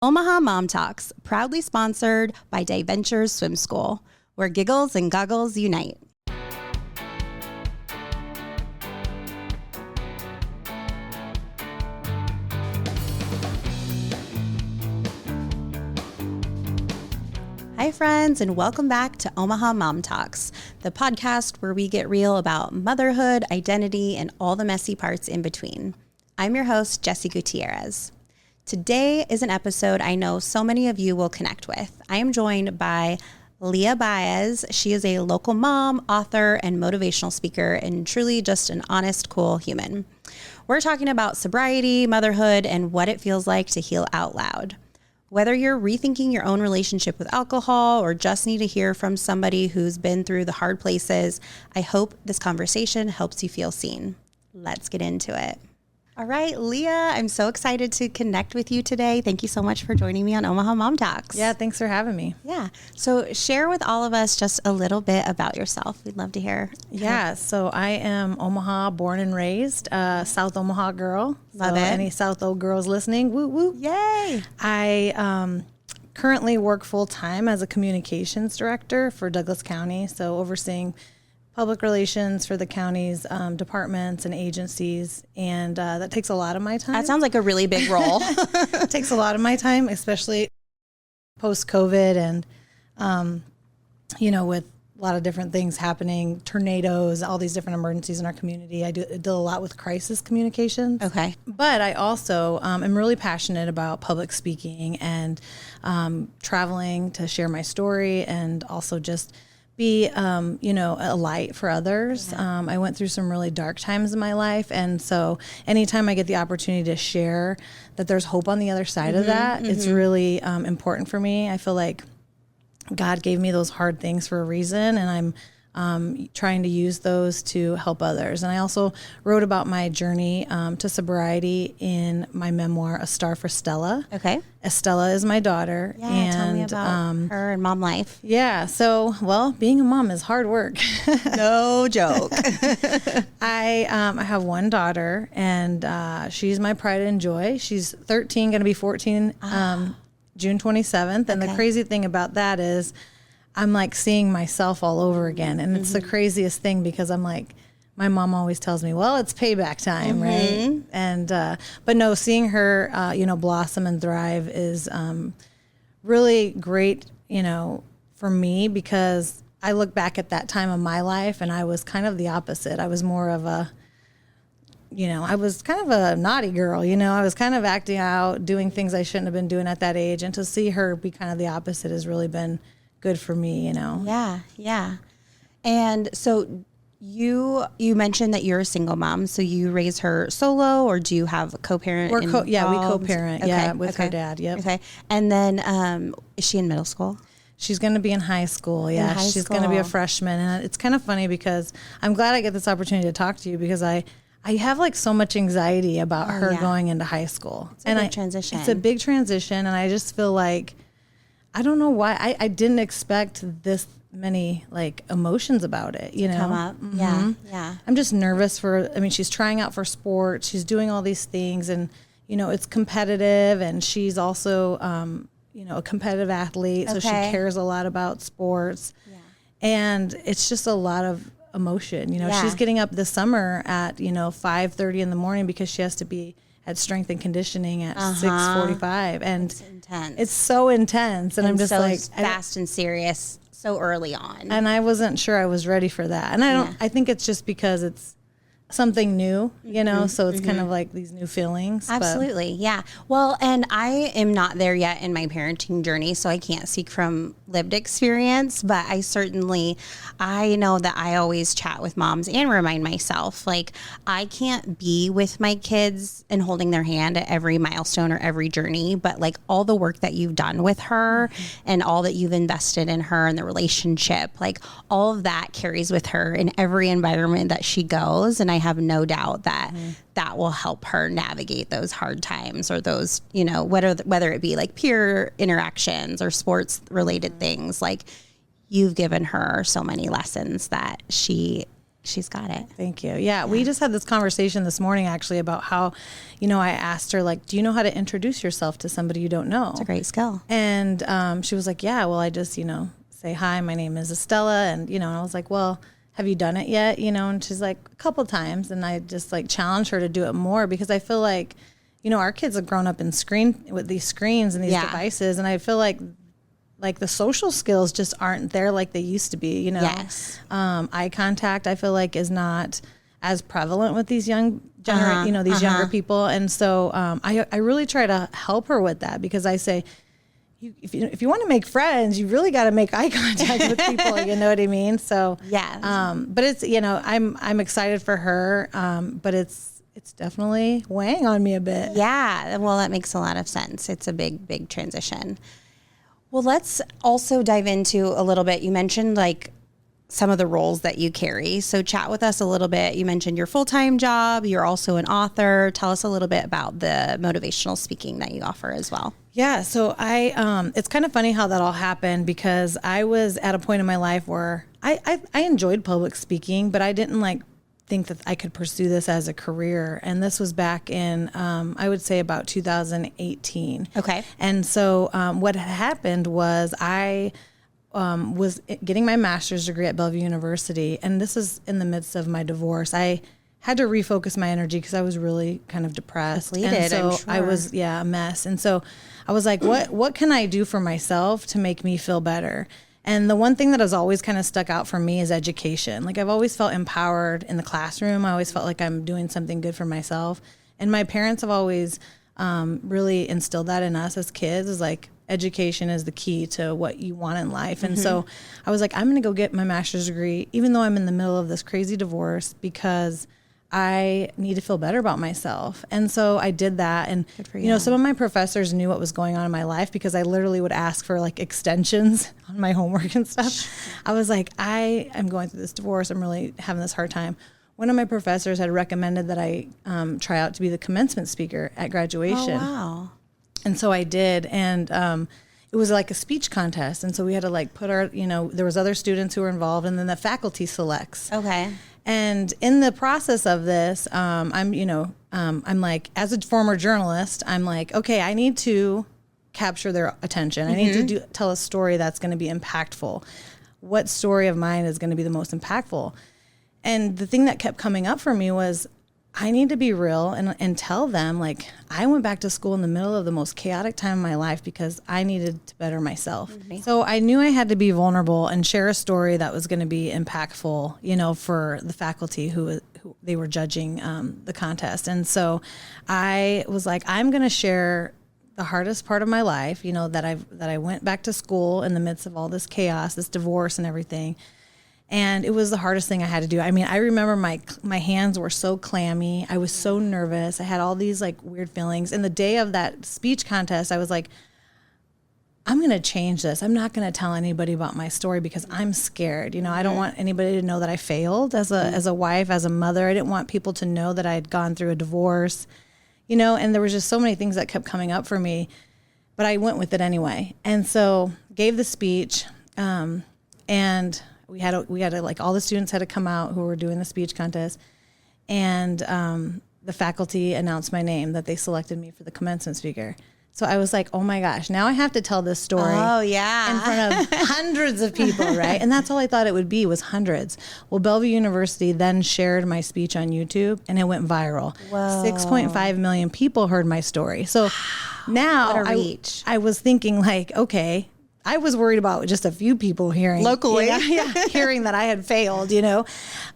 Omaha Mom Talks, proudly sponsored by Day Ventures Swim School, where giggles and goggles unite. Hi, friends, and welcome back to Omaha Mom Talks, the podcast where we get real about motherhood, identity, and all the messy parts in between. I'm your host, Jessie Gutierrez. Today is an episode I know so many of you will connect with. I am joined by Leia Baez. She is a local mom, author, and motivational speaker, and truly just an honest, cool human. We're talking about sobriety, motherhood, and what it feels like to heal out loud. Whether you're rethinking your own relationship with alcohol or just need to hear from somebody who's been through the hard places, I hope this conversation helps you feel seen. Let's get into it. All right, Leia, I'm so excited to connect with you today. Thank you so much for joining me on Omaha Mom Talks. Yeah, thanks for having me. Yeah. So share with all of us just a little bit about yourself. We'd love to hear. Yeah, so I am Omaha born and raised, South Omaha girl. Love it. Any South O girls listening, woo woo. Yay. I currently work full time as a communications director for Douglas County, so overseeing public relations for the county's departments and agencies, and that takes a lot of my time. That sounds like a really big role. It takes a lot of my time, especially post-COVID and, with a lot of different things happening, tornadoes, all these different emergencies in our community. I deal a lot with crisis communications. Okay. But I also am really passionate about public speaking and traveling to share my story and also just be, a light for others. Yeah. I went through some really dark times in my life. And so anytime I get the opportunity to share that there's hope on the other side of that, it's really important for me. I feel like God gave me those hard things for a reason, and I'm trying to use those to help others. And I also wrote about my journey to sobriety in my memoir, A Star for Stella. Okay. Stella is my daughter. Yeah, and, tell me about her and mom life. Yeah, so, being a mom is hard work. No joke. I have one daughter, and she's my pride and joy. She's 13, going to be 14 June 27th. And the crazy thing about that is I'm like seeing myself all over again. And it's the craziest thing because I'm like, my mom always tells me, well, it's payback time, right? And, but no, seeing her, blossom and thrive is really great, for me, because I look back at that time of my life and I was kind of the opposite. I was more of a, I was kind of a naughty girl, I was kind of acting out, doing things I shouldn't have been doing at that age. And to see her be kind of the opposite has really been good for me, Yeah, yeah. And so you mentioned that you're a single mom, so you raise her solo, or do you have a co-parent? We co-parent, with her dad. Yep. Okay. And then is she in middle school? She's going to be in high school. Yeah, she's going to be a freshman. And it's kind of funny because I'm glad I get this opportunity to talk to you because I have like so much anxiety about her going into high school. It's a big transition. It's a big transition. And I just feel like, I don't know why I didn't expect this many like emotions about it, come up. Yeah. I'm just nervous she's trying out for sports. She's doing all these things and, it's competitive, and she's also, a competitive athlete. So she cares a lot about sports. Yeah. And it's just a lot of emotion. She's getting up this summer at, 5:30 in the morning because she has to be at strength and conditioning at 6:45, and it's intense. It's so intense, and I'm just so like fast and serious so early on. And I wasn't sure I was ready for that, and I think it's just because it's something new, so it's kind of like these new feelings. Absolutely. Yeah. Well, and I am not there yet in my parenting journey, so I can't speak from lived experience, but I know that I always chat with moms and remind myself, like, I can't be with my kids and holding their hand at every milestone or every journey, but like all the work that you've done with her and all that you've invested in her and the relationship, like all of that carries with her in every environment that she goes. And I have no doubt that that will help her navigate those hard times or those, whether it be like peer interactions or sports related things. Like, you've given her so many lessons that she She's got it. Thank you. Yeah, we just had this conversation this morning actually about how, I asked her, like, do you know how to introduce yourself to somebody you don't know? It's a great skill. And she was like, yeah, well, I just, say, hi, my name is Stella. And, and I was like, well, have you done it yet? And she's like, a couple times. And I just like challenged her to do it more because I feel like, our kids have grown up with these screens and these devices. And I feel like the social skills just aren't there like they used to be, Yes. Eye contact, I feel like, is not as prevalent with these young younger people. And so I really try to help her with that because I say, if you want to make friends, you really got to make eye contact with people. You know what I mean? So yeah. But it's I'm excited for her, but it's definitely weighing on me a bit. Yeah. Well, that makes a lot of sense. It's a big transition. Well, let's also dive into a little bit. You mentioned like some of the roles that you carry. So chat with us a little bit. You mentioned your full-time job. You're also an author. Tell us a little bit about the motivational speaking that you offer as well. Yeah. So it's kind of funny how that all happened because I was at a point in my life where I enjoyed public speaking, but I didn't think that I could pursue this as a career. And this was back in, I would say about 2018. Okay. And so what had happened was I was getting my master's degree at Bellevue University. And this is in the midst of my divorce. I had to refocus my energy because I was really kind of depressed. Depleted, and so I'm sure. I was, a mess. And so I was like, what can I do for myself to make me feel better? And the one thing that has always kind of stuck out for me is education. Like I've always felt empowered in the classroom. I always felt like I'm doing something good for myself. And my parents have always really instilled that in us as kids, is like education is the key to what you want in life. And so I was like, I'm going to go get my master's degree, even though I'm in the middle of this crazy divorce, because I need to feel better about myself. And so I did that. And, some of my professors knew what was going on in my life because I literally would ask for like extensions on my homework and stuff. I was like, I am going through this divorce. I'm really having this hard time. One of my professors had recommended that I try out to be the commencement speaker at graduation. Oh, wow. And so I did. And it was like a speech contest. And so we had to like put our, there was other students who were involved, and then the faculty selects. Okay. And in the process of this, I'm like, as a former journalist, I'm like, okay, I need to capture their attention. I need to tell a story that's going to be impactful. What story of mine is going to be the most impactful? And the thing that kept coming up for me was, I need to be real and tell them, like, I went back to school in the middle of the most chaotic time of my life because I needed to better myself. So I knew I had to be vulnerable and share a story that was going to be impactful, for the faculty who they were judging the contest. And so I was like, I'm going to share the hardest part of my life, that I went back to school in the midst of all this chaos, this divorce and everything. And it was the hardest thing I had to do. I mean, I remember my hands were so clammy. I was so nervous. I had all these like weird feelings. And the day of that speech contest, I was like, I'm going to change this. I'm not going to tell anybody about my story because I'm scared. I don't want anybody to know that I failed as a wife, as a mother. I didn't want people to know that I had gone through a divorce, and there was just so many things that kept coming up for me, but I went with it anyway. And so gave the speech, and we had to like, all the students had to come out who were doing the speech contest, and the faculty announced my name, that they selected me for the commencement speaker. So I was like, oh my gosh, now I have to tell this story in front of hundreds of people, right? And that's all I thought it would be, was hundreds. Well, Bellevue University then shared my speech on YouTube, and it went viral. Whoa. 6.5 million people heard my story. So now what a reach. I was thinking like, okay, I was worried about just a few people hearing locally, hearing that I had failed,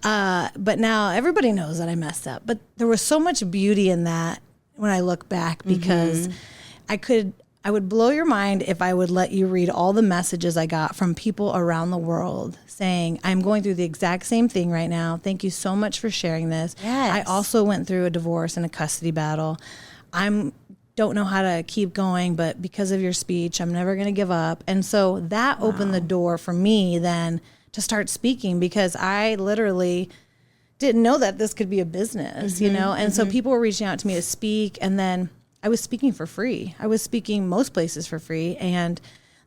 but now everybody knows that I messed up. But there was so much beauty in that when I look back, because I would blow your mind if I would let you read all the messages I got from people around the world saying, I'm going through the exact same thing right now. Thank you so much for sharing this. Yes. I also went through a divorce and a custody battle. Don't know how to keep going, but because of your speech, I'm never going to give up. And so that opened the door for me then to start speaking, because I literally didn't know that this could be a business, And so people were reaching out to me to speak, and then I was speaking for free. I was speaking most places for free. And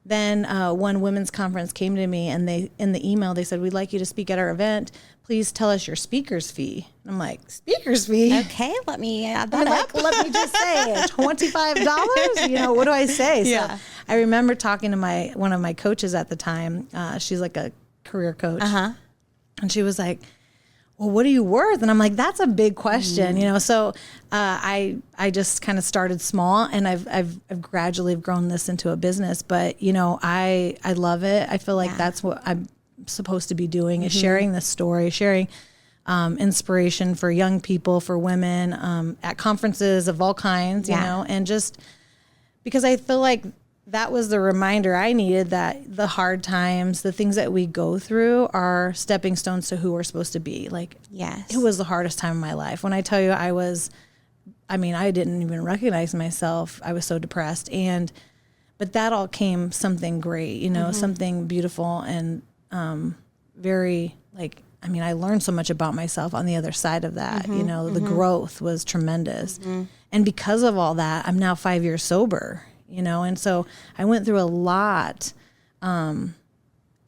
then one women's conference came to me, and they, in the email, they said, we'd like you to speak at our event. Please tell us your speaker's fee. And I'm like, speaker's fee? Okay, let me add that up. Let me just say $25. You know, what do I say? Yeah. So I remember talking to one of my coaches at the time. She's like a career coach. And she was like, well, what are you worth? And I'm like, that's a big question, you know? So I just kind of started small, and I've gradually grown this into a business, but you know, I love it. I feel like that's what I'm supposed to be doing, is sharing this story, sharing inspiration for young people, for women, at conferences of all kinds, you know, and just because I feel like that was the reminder I needed, that the hard times, the things that we go through, are stepping stones to who we're supposed to be. Like, it was the hardest time of my life. When I tell you I didn't even recognize myself. I was so depressed. But that all came something great, you know, something beautiful, and very, like, I learned so much about myself on the other side of that. You know, the growth was tremendous. And because of all that, I'm now 5 years sober. You know, and so I went through a lot, and,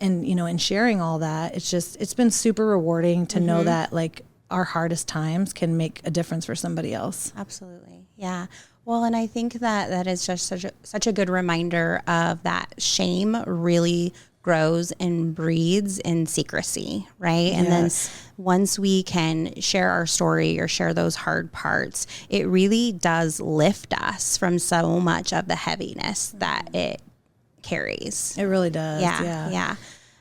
you know, in sharing all that, it's been super rewarding to know that, like, our hardest times can make a difference for somebody else. Absolutely. Yeah. Well, and I think that is just such a good reminder of that shame really grows and breeds in secrecy, right? And then once we can share our story or share those hard parts, it really does lift us from so much of the heaviness that it carries. It really does. Yeah.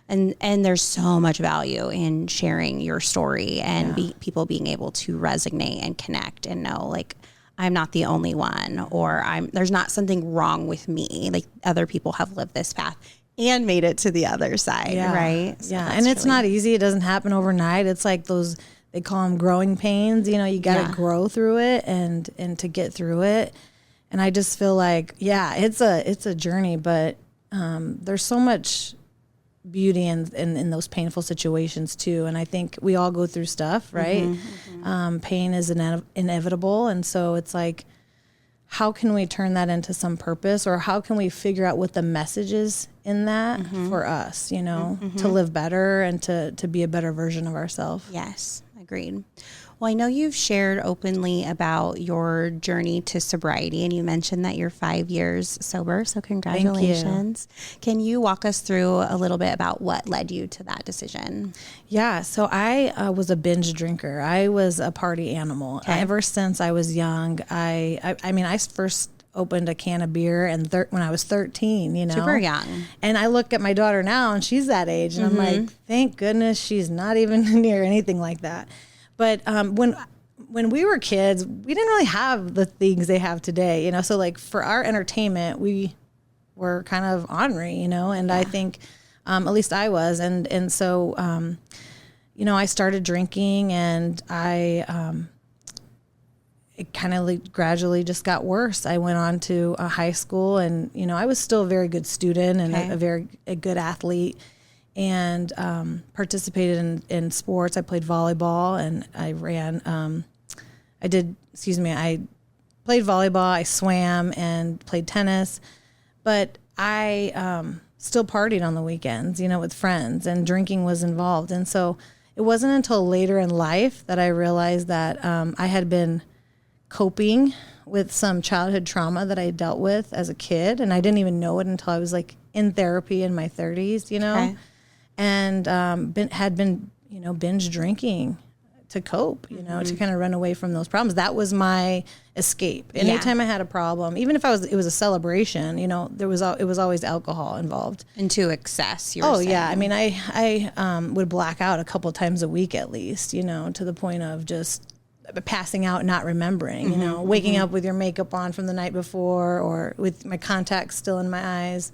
And there's so much value in sharing your story, and people being able to resonate and connect and know, like, I'm not the only one, or there's not something wrong with me. Like, other people have lived this path and made it to the other side, right? So and it's not easy. It doesn't happen overnight. It's like those, they call them growing pains. You know, you got to grow through it and to get through it. And I just feel like, it's a journey, but there's so much beauty in those painful situations too. And I think we all go through stuff, right? Pain is inevitable. And so it's like, how can we turn that into some purpose, or how can we figure out what the message is in that for us, you know, to live better and to be a better version of ourselves? Yes, agreed. Well, I know you've shared openly about your journey to sobriety, and you mentioned that you're 5 years sober, so congratulations. Thank you. Can you walk us through a little bit about what led you to that decision? Yeah, so I was a binge drinker. I was a party animal. Okay. Ever since I was young, I first opened a can of beer when I was 13, you know. Super young. And I look at my daughter now, and she's that age, and I'm like, thank goodness she's not even near anything like that. But when we were kids, we didn't really have the things they have today, you know. So, like, for our entertainment, we were kind of ornery, you know. And I think, at least I was, and so, you know, I started drinking, and it kind of like gradually just got worse. I went on to a high school, and, you know, I was still a very good student and a good athlete, and participated in sports. I played volleyball, and I played volleyball, I swam, and played tennis, but I still partied on the weekends, you know, with friends, and drinking was involved. And so it wasn't until later in life that I realized that I had been coping with some childhood trauma that I dealt with as a kid, and I didn't even know it until I was like in therapy in my 30s, you know, and had been, you know, binge drinking to cope, you know, to kind of run away from those problems. That was my escape. Anytime I had a problem, even if it was a celebration, you know, it was always alcohol involved. And to excess, you're saying. Yeah. I mean, I would black out a couple times a week at least, you know, to the point of just passing out, not remembering, you know, waking up with your makeup on from the night before, or with my contacts still in my eyes.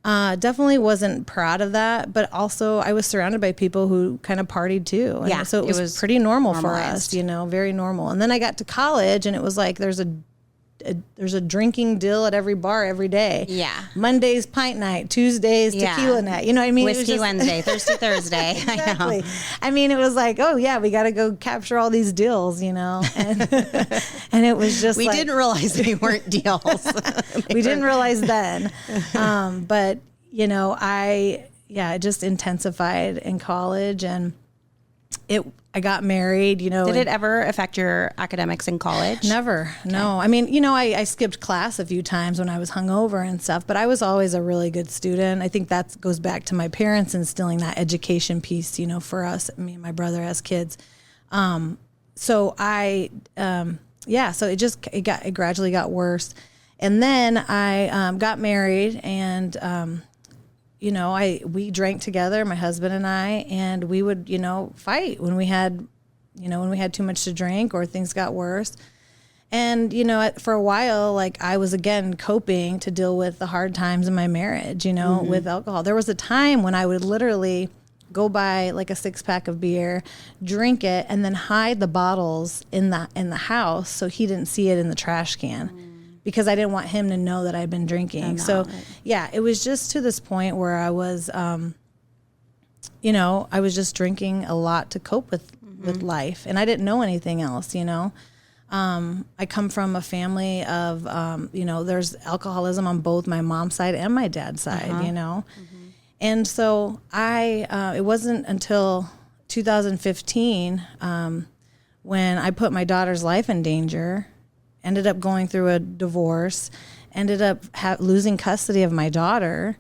Definitely wasn't proud of that, but also I was surrounded by people who kind of partied too. And so it was pretty normal for us, you know, very normal. And then I got to college, and it was like, there's a there's a drinking deal at every bar every day. Yeah. Monday's pint night, Tuesday's tequila night. You know what I mean? Whiskey Wednesday, Thirsty Thursday. Exactly. I know. I mean, it was like, oh yeah, we got to go capture all these deals, you know? And, and it was just we didn't realize they weren't deals. We didn't realize then. But, you know, it just intensified in college, and I got married, you know. Did it ever affect your academics in college? Never. Okay. No. I mean, you know, I skipped class a few times when I was hungover and stuff, but I was always a really good student. I think that goes back to my parents instilling that education piece, you know, for us, me and my brother as kids. So it gradually got worse. And then I got married, and you know, we drank together, my husband and I, and we would, you know, fight when we had too much to drink or things got worse. And, you know, for a while, like, I was again coping to deal with the hard times in my marriage, you know, with alcohol. There was a time when I would literally go buy like a 6-pack of beer, drink it, and then hide the bottles in the house so he didn't see it in the trash can. Because I didn't want him to know that I'd been drinking. So, yeah, it was just to this point where I was, you know, I was just drinking a lot to cope with life. And I didn't know anything else, you know. I come from a family of, you know, there's alcoholism on both my mom's side and my dad's side, you know. And so it wasn't until 2015 when I put my daughter's life in danger, ended up going through a divorce, ended up losing custody of my daughter.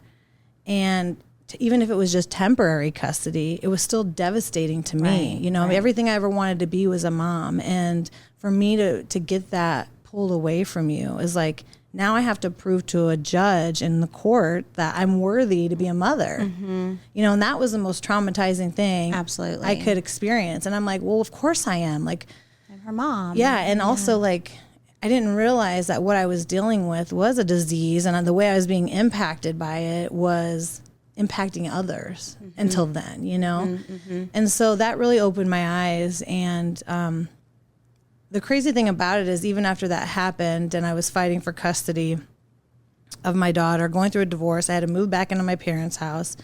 And even if it was just temporary custody, it was still devastating to me. You know, everything I ever wanted to be was a mom. And for me to get that pulled away from you is like, now I have to prove to a judge in the court that I'm worthy to be a mother. You know, and that was the most traumatizing thing absolutely I could experience. And I'm like, well, of course I am. Like, I'm her mom. Yeah. And also, like, I didn't realize that what I was dealing with was a disease, and the way I was being impacted by it was impacting others until then, you know? And so that really opened my eyes. And the crazy thing about it is, even after that happened and I was fighting for custody of my daughter, going through a divorce, I had to move back into my parents' house.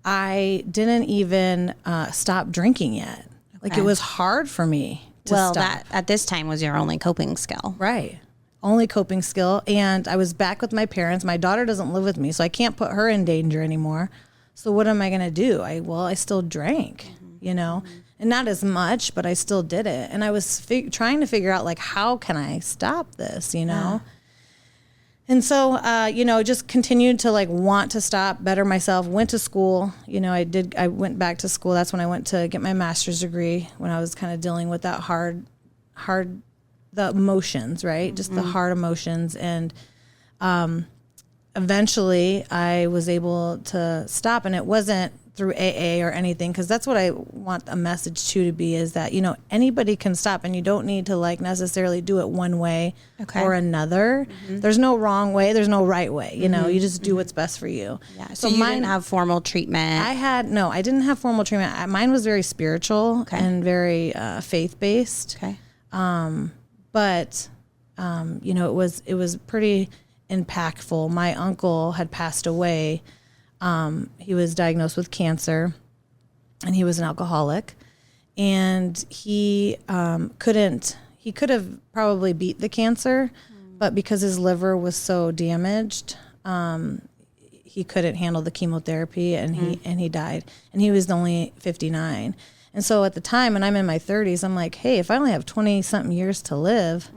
I didn't even stop drinking yet. Like, it was hard for me. Well, that at this time was your only coping skill. Right. Only coping skill. And I was back with my parents. My daughter doesn't live with me, so I can't put her in danger anymore. So what am I going to do? I still drank, you know, and not as much, but I still did it. And I was trying to figure out, like, how can I stop this, you know? And so, you know, just continued to, like, want to stop, better myself, went to school. You know, I went back to school. That's when I went to get my master's degree, when I was kind of dealing with that the emotions, right? Just the hard emotions. And eventually I was able to stop, and it wasn't through AA or anything, because that's what I want a message to be, is that, you know, anybody can stop, and you don't need to, like, necessarily do it one way or another. There's no wrong way, there's no right way, you know, you just do what's best for you. Yeah. So you didn't have formal treatment? I didn't have formal treatment. Mine was very spiritual and very faith-based. Okay. But you know, it was pretty impactful. My uncle had passed away. He was diagnosed with cancer, and he was an alcoholic, and he could have probably beat the cancer, but because his liver was so damaged, he couldn't handle the chemotherapy, and he died, and he was only 59. And so at the time, and I'm in my 30s, I'm like, hey, if I only have 20 something years to live,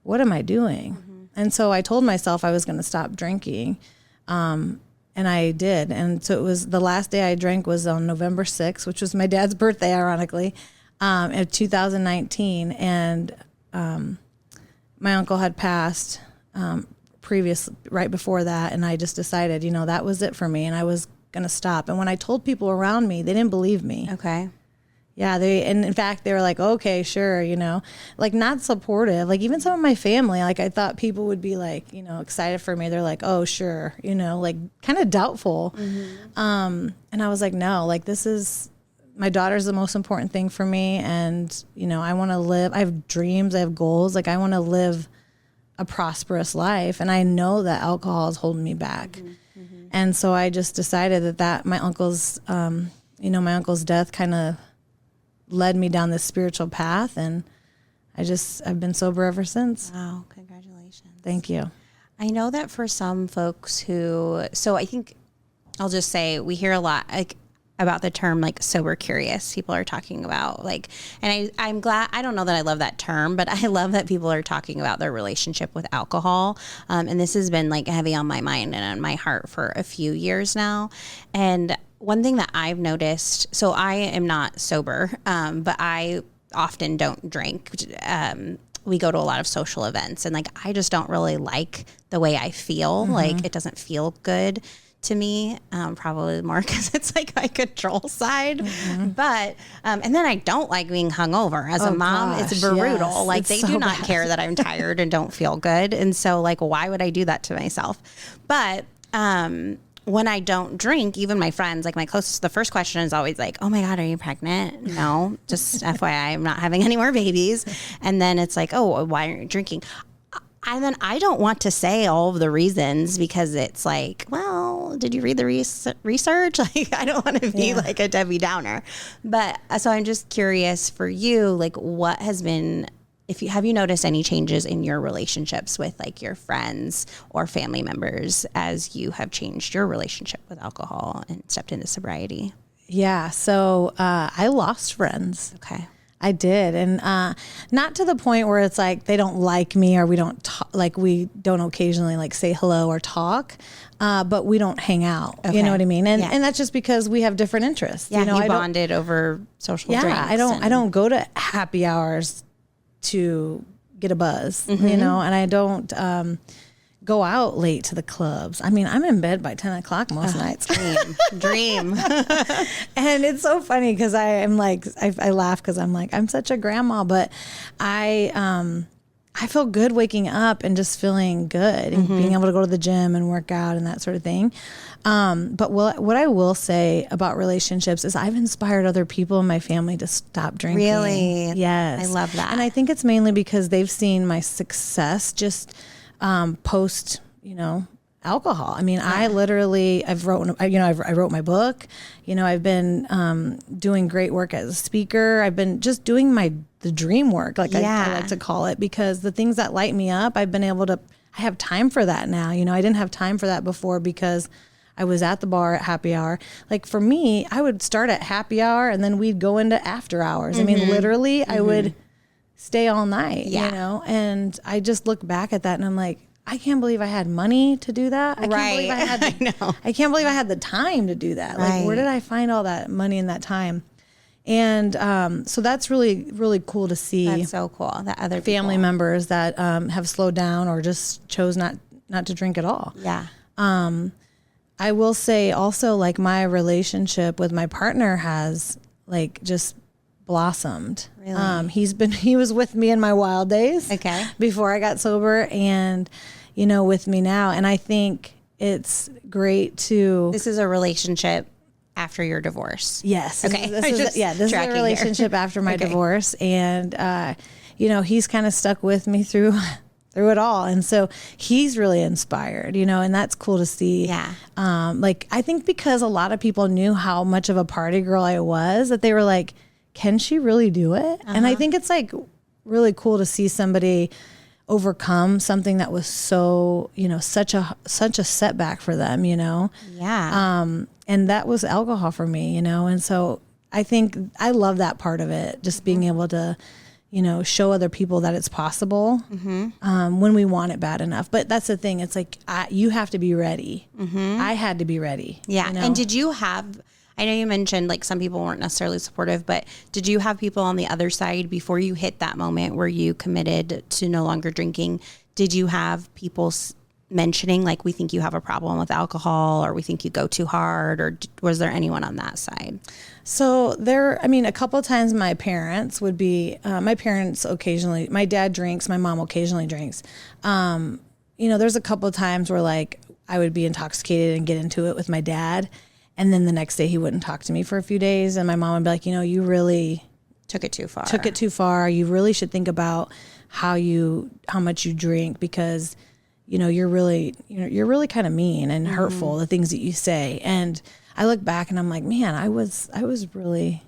what am I doing? And so I told myself I was going to stop drinking. And I did. And so it was, the last day I drank was on November 6th, which was my dad's birthday, ironically, in 2019. And my uncle had passed right before that. And I just decided, you know, that was it for me. And I was going to stop. And when I told people around me, they didn't believe me. Okay. Yeah, and in fact, they were like, okay, sure, you know, like, not supportive. Like, even some of my family, like, I thought people would be, like, you know, excited for me. They're like, oh, sure, you know, like, kind of doubtful. And I was like, no, like, my daughter's the most important thing for me. And, you know, I want to live, I have dreams, I have goals. Like, I want to live a prosperous life. And I know that alcohol is holding me back. And so I just decided that my uncle's, my uncle's death kind of led me down this spiritual path. And I've been sober ever since. Wow. Congratulations. Thank you. I know that for some folks so I think I'll just say we hear a lot about the term sober curious. People are talking about and I'm glad, I don't know that I love that term, but I love that people are talking about their relationship with alcohol. And this has been heavy on my mind and on my heart for a few years now. And one thing that I've noticed, so I am not sober, but I often don't drink. We go to a lot of social events and I just don't really like the way I feel. It doesn't feel good to me, probably more because it's my control side. But, and then I don't like being hungover as a mom. It's brutal. Yes, they so do not bad. care that I'm tired and don't feel good. And so why would I do that to myself? But, when I don't drink, even my friends, my closest, the first question is always oh my God, are you pregnant? No, just FYI, I'm not having any more babies. And then it's oh, why aren't you drinking? And then I don't want to say all of the reasons because it's well, did you read the research? I don't want to be a Debbie Downer. But so I'm just curious for you, what has been, have you noticed any changes in your relationships with your friends or family members as you have changed your relationship with alcohol and stepped into sobriety? Yeah. So I lost friends. Okay. I did. And not to the point where it's they don't like me or we don't we don't occasionally say hello or talk, but we don't hang out. Okay. You know what I mean? And that's just because we have different interests. Yeah, you bonded over social drinks. Yeah, I don't go to happy hours to get a buzz, and I don't go out late to the clubs. I mean, I'm in bed by 10 o'clock most nights. Dream. And it's so funny because I laugh because I'm such a grandma, but I feel good waking up and just feeling good and being able to go to the gym and work out and that sort of thing. But what I will say about relationships is I've inspired other people in my family to stop drinking. Really? Yes. I love that. And I think it's mainly because they've seen my success just post, alcohol. I mean, I wrote my book, I've been doing great work as a speaker. I've been just doing the dream work, I like to call it, because the things that light me up, I have time for that now. I didn't have time for that before because I was at the bar at happy hour. For me, I would start at happy hour and then we'd go into after hours. I mean, literally I would stay all night, and I just look back at that and I'm I can't believe I had money to do that. I can't believe I can't believe I had the time to do that. Where did I find all that money and that time? And so that's really, really cool to see. That's so cool. That other family members that have slowed down or just chose not to drink at all. Yeah. I will say also my relationship with my partner has just blossomed. Really? He was with me in my wild days. Okay. Before I got sober and, with me now. And I think it's great to. This is a relationship after your divorce. Yes. Okay. This is a relationship after my divorce. And, he's kind of stuck with me through it all. And so he's really inspired, and that's cool to see. Yeah. I think because a lot of people knew how much of a party girl I was, that they were can she really do it? And I think it's really cool to see somebody overcome something that was so, such a setback for them, Yeah. And that was alcohol for me, and so I think I love that part of it, just being able to, show other people that it's possible when we want it bad enough. But that's the thing. It's you have to be ready. I had to be ready. Yeah. And did you have, I know you mentioned some people weren't necessarily supportive, but did you have people on the other side before you hit that moment where you committed to no longer drinking? Did you have people mentioning we think you have a problem with alcohol, or we think you go too hard, or was there anyone on that side? So a couple of times my parents would be, my parents occasionally, my dad drinks, my mom occasionally drinks. There's a couple of times where I would be intoxicated and get into it with my dad. And then the next day he wouldn't talk to me for a few days. And my mom would be you really Took it too far. You really should think about how much you drink, because, you're really kind of mean and hurtful, the things that you say. And I look back and I'm like, man, I was really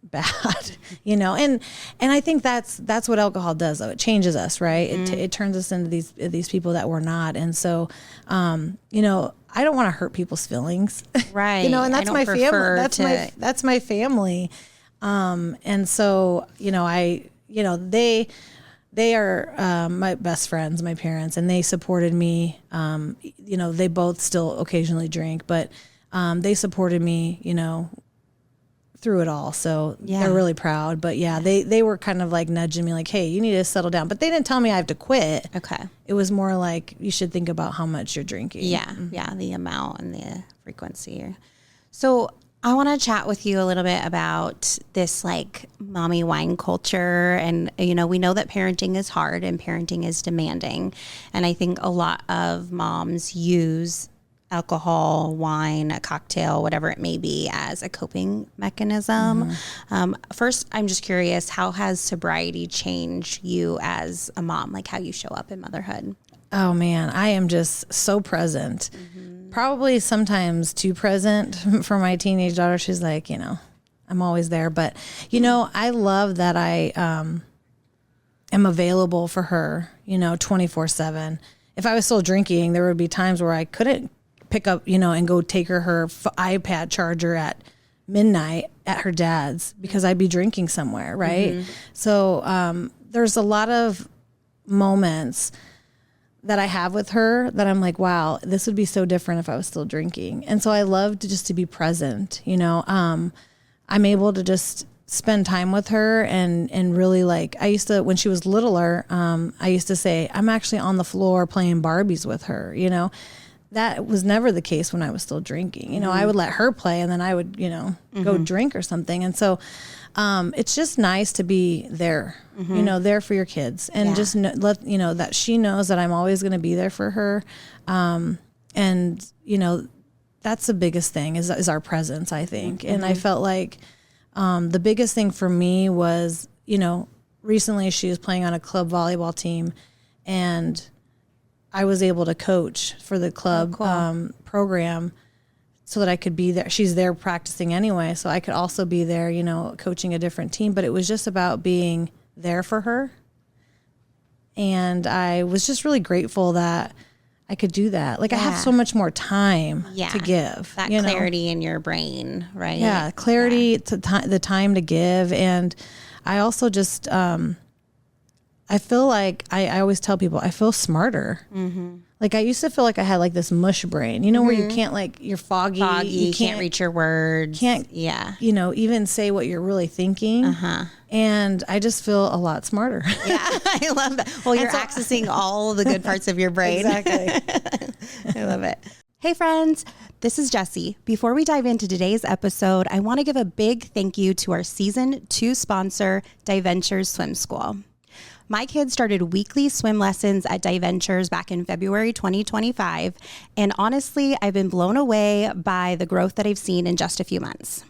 bad, and I think that's what alcohol does, though. It changes us, right? It turns us into these people that we're not. And so, I don't want to hurt people's feelings, right? And that's my family. That's my family. And so, they are my best friends, my parents, and they supported me. They both still occasionally drink, but they supported me, through it all. So they're really proud. But they were kind of like nudging me like, hey, you need to settle down. But they didn't tell me I have to quit. Okay. It was more like, you should think about how much you're drinking. Yeah. Mm-hmm. Yeah. The amount and the frequency. So I want to chat with you a little bit about this like mommy wine culture. And, we know that parenting is hard and parenting is demanding. And I think a lot of moms use alcohol, wine, a cocktail, whatever it may be, as a coping mechanism. First, I'm just curious, how has sobriety changed you as a mom, like how you show up in motherhood? Oh man, I am just so present. Probably sometimes too present for my teenage daughter. She's like, I'm always there. But, I love that I am available for her, 24/7. If I was still drinking, there would be times where I couldn't pick up, and go take her iPad charger at midnight at her dad's because I'd be drinking somewhere, right? So there's a lot of moments that I have with her that I'm like, wow, this would be so different if I was still drinking. And so I love just to be present, I'm able to just spend time with her and really, like, I used to, when she was littler, I used to say, I'm actually on the floor playing Barbies with her, That was never the case when I was still drinking. I would let her play and then I would, go drink or something. And so it's just nice to be there, there for your kids and just let, that she knows that I'm always going to be there for her. And, that's the biggest thing is our presence, I think. And I felt like the biggest thing for me was, recently she was playing on a club volleyball team and I was able to coach for the club program so that I could be there. She's there practicing anyway, so I could also be there, coaching a different team. But it was just about being there for her. And I was just really grateful that I could do that. Like I have so much more time to give. That clarity in your brain, right? Yeah, clarity, to the time to give. And I also just... I feel like I always tell people I feel smarter. Like I used to feel like I had like this mush brain, where you can't, like, you're foggy. You can't reach your words. Even say what you're really thinking. And I just feel a lot smarter. Yeah, I love that. Well, you're accessing all the good parts of your brain. Exactly. I love it. Hey friends, this is Jessie. Before we dive into today's episode, I want to give a big thank you to our season 2 sponsor, Diventures Swim School. My kids started weekly swim lessons at Diventures back in February 2025, and honestly, I've been blown away by the growth that I've seen in just a few months.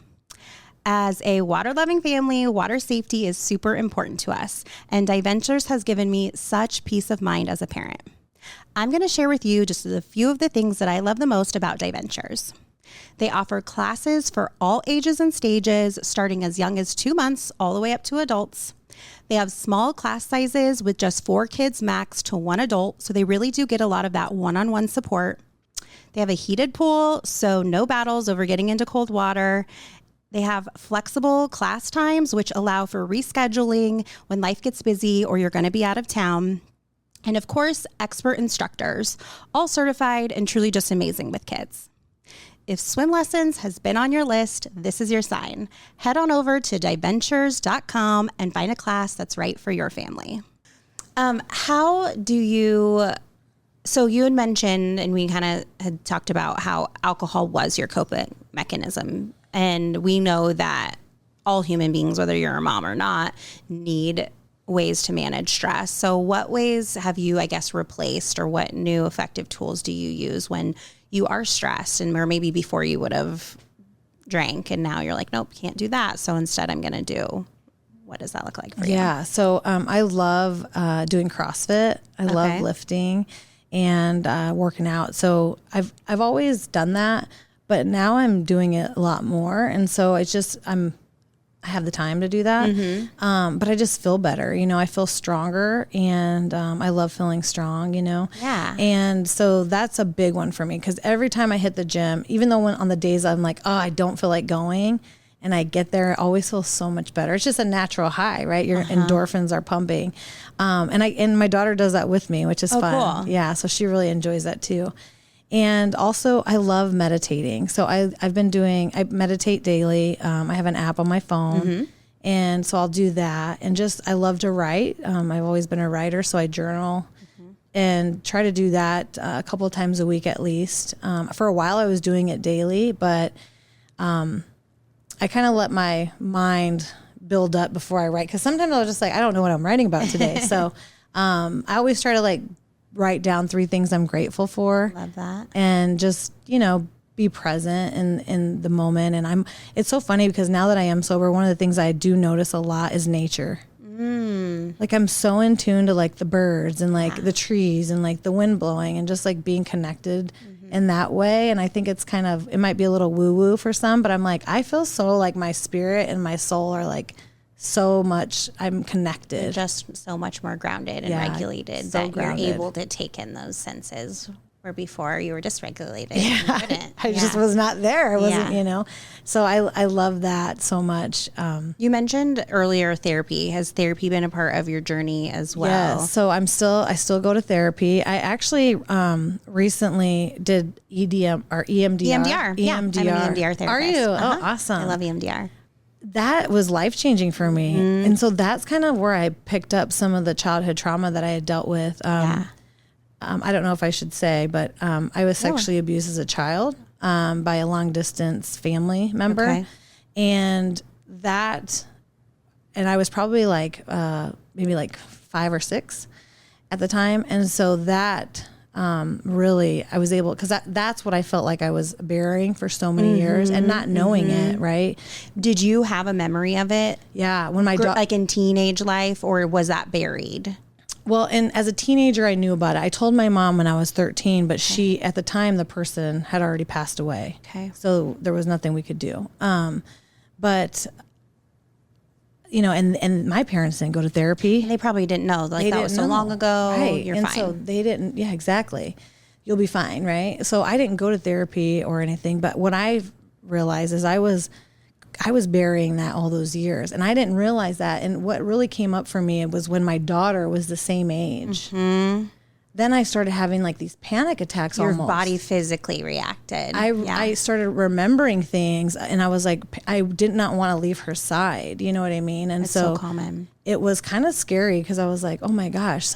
As a water-loving family, water safety is super important to us, and Diventures has given me such peace of mind as a parent. I'm going to share with you just a few of the things that I love the most about Diventures. They offer classes for all ages and stages, starting as young as 2 months all the way up to adults. They have small class sizes with just 4 kids max to 1 adult, so they really do get a lot of that one-on-one support. They have a heated pool, so no battles over getting into cold water. They have flexible class times, which allow for rescheduling when life gets busy or you're going to be out of town. And of course, expert instructors, all certified and truly just amazing with kids. If swim lessons has been on your list, this is your sign. Head on over to diventures.com and find a class that's right for your family. So you had mentioned, and we kind of had talked about how alcohol was your coping mechanism. And we know that all human beings, whether you're a mom or not, need ways to manage stress. So what ways have you, replaced, or what new effective tools do you use when you are stressed, and or maybe before you would have drank and now you're like, nope, can't do that. So instead I'm going to do what does that look like for you? Yeah. So I love doing CrossFit. I love lifting and working out. So I've always done that, but now I'm doing it a lot more. And so it's just, I have the time to do that. But I just feel better. I feel stronger, and I love feeling strong, Yeah. And so that's a big one for me, because every time I hit the gym, even though on the days I'm like, oh, I don't feel like going, and I get there, I always feel so much better. It's just a natural high, right? Your endorphins are pumping. And my daughter does that with me, which is fun. Cool. Yeah. So she really enjoys that too. And also I love meditating. So I meditate daily. I have an app on my phone, and so I'll do that. And I love to write. I've always been a writer, so I journal and try to do that a couple of times a week at least. For a while I was doing it daily, but I kind of let my mind build up before I write, because sometimes I'll just I don't know what I'm writing about today. So I always try to write down 3 things I'm grateful for. Love that. And just, be present in the moment. And it's so funny, because now that I am sober, one of the things I do notice a lot is nature. I'm so in tune to the birds and the trees and the wind blowing, and just being connected in that way. And I think it's it might be a little woo woo for some, but I'm I feel so my spirit and my soul are so much, I'm connected. You're just so much more grounded and regulated, so that grounded. You're able to take in those senses, where before you were dysregulated. Yeah. You couldn't. I just was not there. I wasn't, So I love that so much. You mentioned earlier therapy. Has therapy been a part of your journey as well? Yes. So I still go to therapy. I actually recently did EMDR. EMDR. Yeah, I'm an EMDR therapist. Are you? Oh, awesome. I love EMDR. That was life-changing for me. And so that's kind of where I picked up some of the childhood trauma that I had dealt with. I don't know if I should say, but I was sexually abused as a child by a long-distance family member. Okay. And I was probably maybe 5 or 6 at the time. And so that really, I was able, because that's what I felt like I was burying for so many years and not knowing it, right? Did you have a memory of it? Yeah. When my in teenage life, or was that buried? Well, and as a teenager, I knew about it. I told my mom when I was 13, but she, at the time, the person had already passed away. Okay. So there was nothing we could do. But and my parents didn't go to therapy. And they probably didn't know. That was so long ago. Right. You're and fine. So they didn't. Yeah, exactly. You'll be fine, right? So I didn't go to therapy or anything. But what I realized is I was burying that all those years, and I didn't realize that. And what really came up for me was when my daughter was the same age. Then I started having these panic attacks. Your almost. body physically reacted. I started remembering things, and I was I did not want to leave her side. You know what I mean? And It's so common. It was kind of scary, because I was oh my gosh,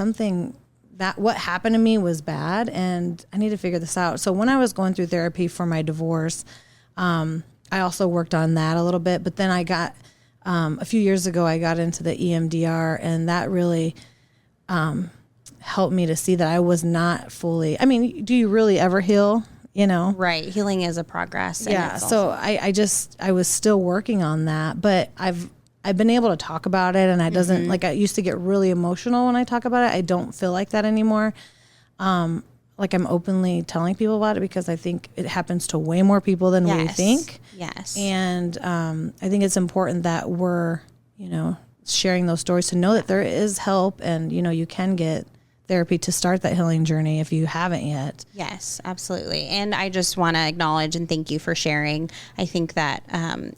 what happened to me was bad, and I need to figure this out. So when I was going through therapy for my divorce, I also worked on that a little bit. But then I got a few years ago, I got into the EMDR, and that really helped me to see that I was not fully. I mean, do you really ever heal? Right. Healing is a progress. Yeah. So I was still working on that, but I've been able to talk about it, and I doesn't I used to get really emotional when I talk about it. I don't feel like that anymore. I'm openly telling people about it, because I think it happens to way more people than we think. Yes. And I think it's important that we're, sharing those stories, to know that there is help, and, you can get therapy to start that healing journey if you haven't yet. Yes, absolutely. And I just want to acknowledge and thank you for sharing. I think that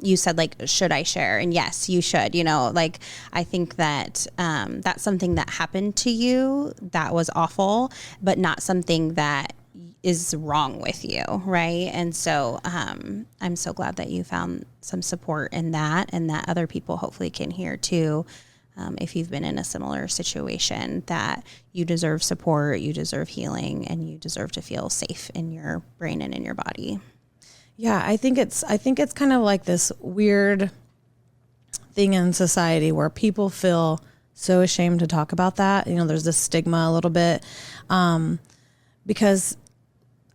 you said, should I share? And yes, you should. I think that that's something that happened to you that was awful, but not something that is wrong with you, right? And so I'm so glad that you found some support in that, and that other people hopefully can hear too. If you've been in a similar situation, that you deserve support, you deserve healing, and you deserve to feel safe in your brain and in your body. Yeah, I think it's kind of this weird thing in society where people feel so ashamed to talk about that. There's this stigma a little bit, because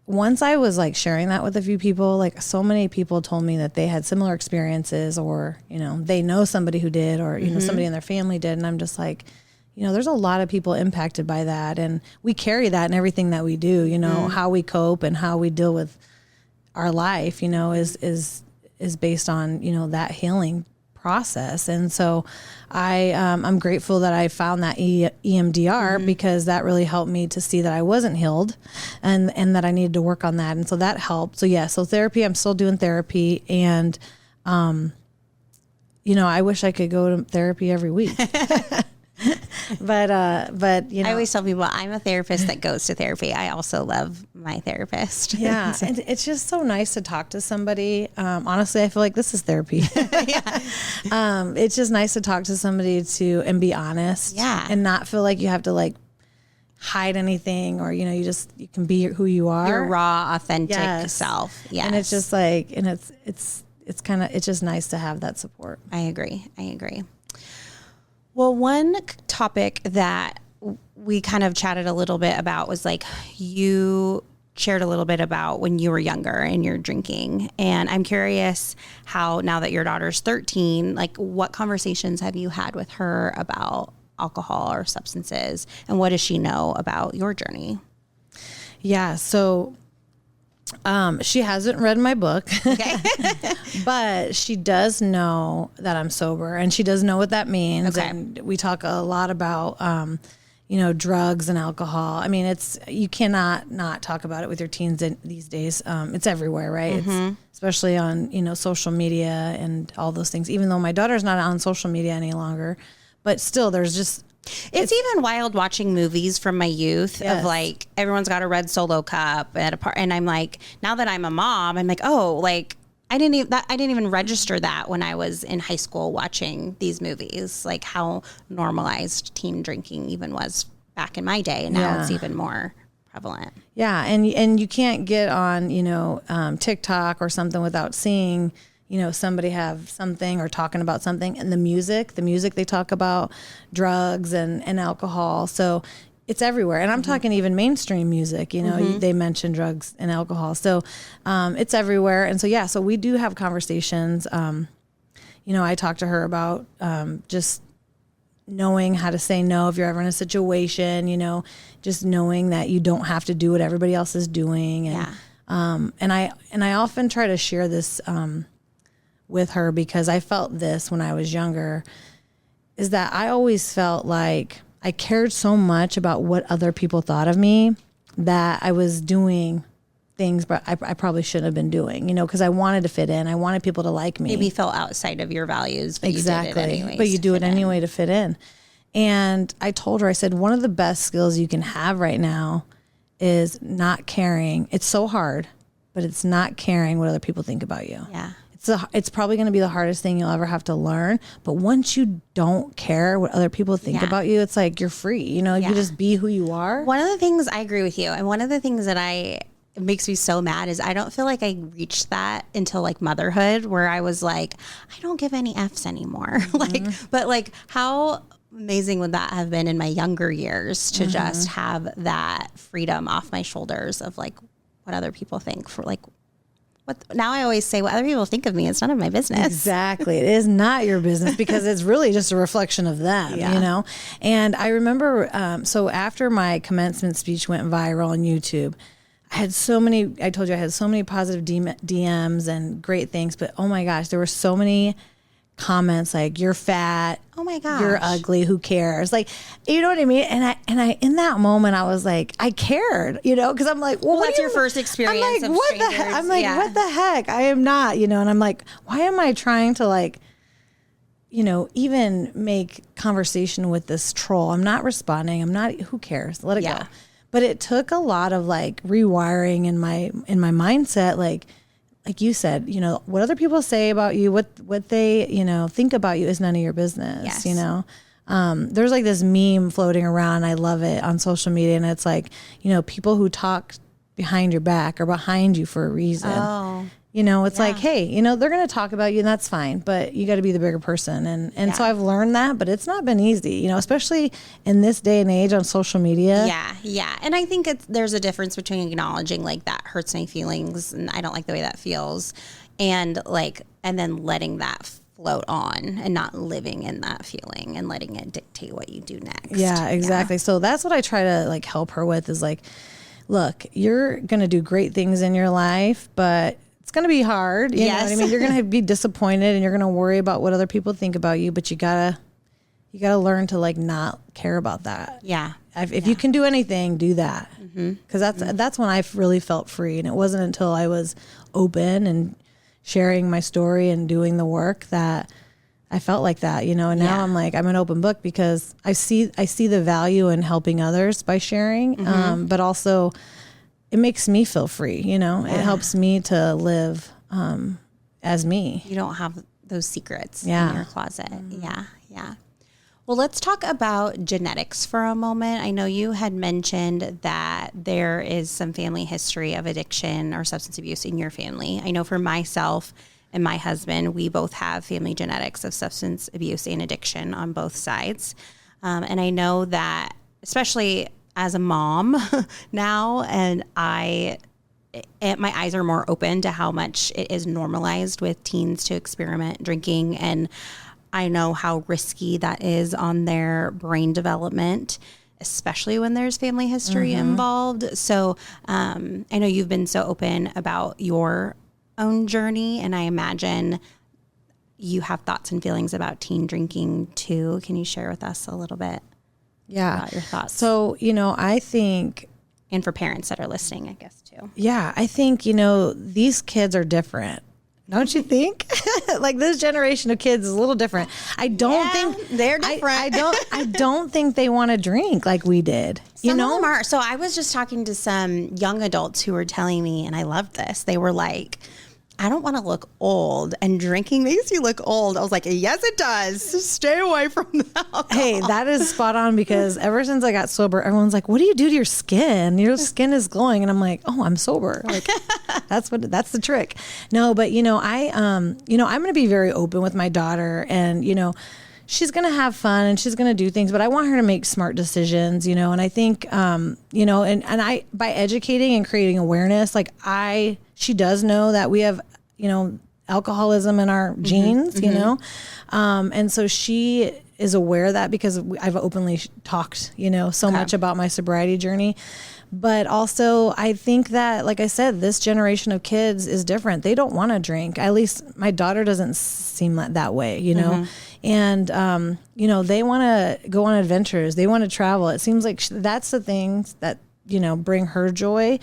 once I was like sharing that with a few people, like so many people told me that they had similar experiences, or, you know, they know somebody who did, or, you know, somebody in their family did. And I'm just like, you know, there's a lot of people impacted by that. And we carry that in everything that we do, you know, how we cope and how we deal with our life, you know, is based on, you know, that healing process. And so I'm grateful that I found that EMDR because that really helped me to see that I wasn't healed and that I needed to work on that. And so that helped. So yeah, so therapy, I'm still doing therapy. And, you know, I wish I could go to therapy every week. But you know, I always tell people I'm a therapist that goes to therapy. I also love my therapist. Yeah. And it's just so nice to talk to somebody. Honestly, I feel like this is therapy. It's just nice to talk to somebody and be honest. Yeah. And not feel like you have to like hide anything, or, you know, you can be who you are. Your raw, authentic self. Yes. And it's just like, and it's just nice to have that support. I agree. Well, one topic that we kind of chatted a little bit about was like, you shared a little bit about when you were younger and your drinking. And I'm curious how, now that your daughter's 13, like what conversations have you had with her about alcohol or substances? And what does she know about your journey? Yeah. So she hasn't read my book, Okay. but she does know that I'm sober, and she does know what that means. Okay. And we talk a lot about, you know, drugs and alcohol. I mean, you cannot not talk about it with your teens these days. It's everywhere, right? It's especially on, you know, social media and all those things, even though my daughter's not on social media any longer, but still there's just, It's even wild watching movies from my youth Yes. of like, everyone's got a red Solo cup at a party. And I'm like, now that I'm a mom, I'm like, oh, like I didn't even register that when I was in high school watching these movies, like how normalized teen drinking even was back in my day. And now it's even more prevalent. yeah. And you can't get on, you know, TikTok or something without seeing, you know, somebody have something or talking about something. And the music they talk about drugs and alcohol. So it's everywhere. And I'm talking even mainstream music, you know, they mention drugs and alcohol. So it's everywhere. And so, yeah, so we do have conversations. You know, I talk to her about just knowing how to say no if you're ever in a situation, you know, just knowing that you don't have to do what everybody else is doing. And, and I often try to share this with her, because I felt this when I was younger, is that I always felt like I cared so much about what other people thought of me that I was doing things but I probably shouldn't have been doing, you know, because I wanted to fit in. I wanted people to like me. Maybe feel outside of your values, but exactly. you did it anyway. But you do it anyway to fit in. And I told her, I said, one of the best skills you can have right now is not caring. It's so hard, but it's not caring what other people think about you. Yeah. It's probably going to be the hardest thing you'll ever have to learn. But once you don't care what other people think about you, it's like you're free. You know, you just be who you are. One of the things, I agree with you. And one of the things that it makes me so mad is I don't feel like I reached that until like motherhood, where I was like, I don't give any F's anymore. But like how amazing would that have been in my younger years to just have that freedom off my shoulders of like what other people think for like, now I always say what other people think of me, it's none of my business. Exactly. It is not your business, because it's really just a reflection of them, you know? And I remember, so after my commencement speech went viral on YouTube, I told you I had so many positive DMs and great things, but oh my gosh, there were so many comments like, you're fat. Oh my gosh. You're ugly. Who cares? Like, you know what I mean? And I, in that moment, I was like, I cared, you know, cause I'm like, well that's your first experience. I'm like, of what the heck? I'm like, what the heck? I am not, you know, and I'm like, why am I trying to like, you know, even make conversation with this troll? I'm not responding. Who cares? Let it go. But it took a lot of like rewiring in my mindset, like you said, you know, what other people say about you, what they, you know, think about you is none of your business, you know? There's like this meme floating around. I love it on social media. And it's like, you know, people who talk behind your back or behind you for a reason. Oh. You know, it's like, hey, you know, they're going to talk about you and that's fine, but you got to be the bigger person. And so I've learned that, but it's not been easy, you know, especially in this day and age on social media. Yeah. Yeah. And I think there's a difference between acknowledging like that hurts my feelings and I don't like the way that feels and then letting that float on and not living in that feeling and letting it dictate what you do next. Yeah, exactly. Yeah. So that's what I try to like help her with is like, look, you're going to do great things in your life, but it's going to be hard. You know what I mean? You're going to be disappointed and you're going to worry about what other people think about you, but you gotta learn to like not care about that. Yeah. If you can do anything, do that. Cause that's when I really felt free. And it wasn't until I was open and sharing my story and doing the work that I felt like that, you know, and now I'm like, I'm an open book because I see the value in helping others by sharing. But also it makes me feel free, you know, it helps me to live, as me. You don't have those secrets in your closet. Yeah. Yeah. Well, let's talk about genetics for a moment. I know you had mentioned that there is some family history of addiction or substance abuse in your family. I know for myself and my husband, we both have family genetics of substance abuse and addiction on both sides. And I know that, especially as a mom now, and my eyes are more open to how much it is normalized with teens to experiment drinking, and I know how risky that is on their brain development, especially when there's family history involved. So I know you've been so open about your own journey, and I imagine you have thoughts and feelings about teen drinking too. Can you share with us a little bit about your thoughts? So, you know, I think... And for parents that are listening, I guess, too. Yeah, I think, you know, these kids are different. Don't you think? Like this generation of kids is a little different. I don't think they're different. I don't think they want to drink like we did. Some of them are. So I was just talking to some young adults who were telling me, and I loved this. They were like, I don't want to look old, and drinking makes you look old. I was like, yes, it does. Stay away from that. Hey, that is spot on, because ever since I got sober, everyone's like, what do you do to your skin? Your skin is glowing. And I'm like, oh, I'm sober. Like that's the trick. No, but you know, I'm going to be very open with my daughter, and, you know, she's going to have fun and she's going to do things, but I want her to make smart decisions, you know? And I think, you know, and I, by educating and creating awareness, like she does know that we have, you know, alcoholism in our genes, you know? And so she is aware of that because I've openly talked, you know, so much about my sobriety journey. But also I think that, like I said, this generation of kids is different. They don't want to drink. At least my daughter doesn't seem that way, you know? And, you know, they want to go on adventures. They want to travel. It seems like that's the things that, you know, bring her joy,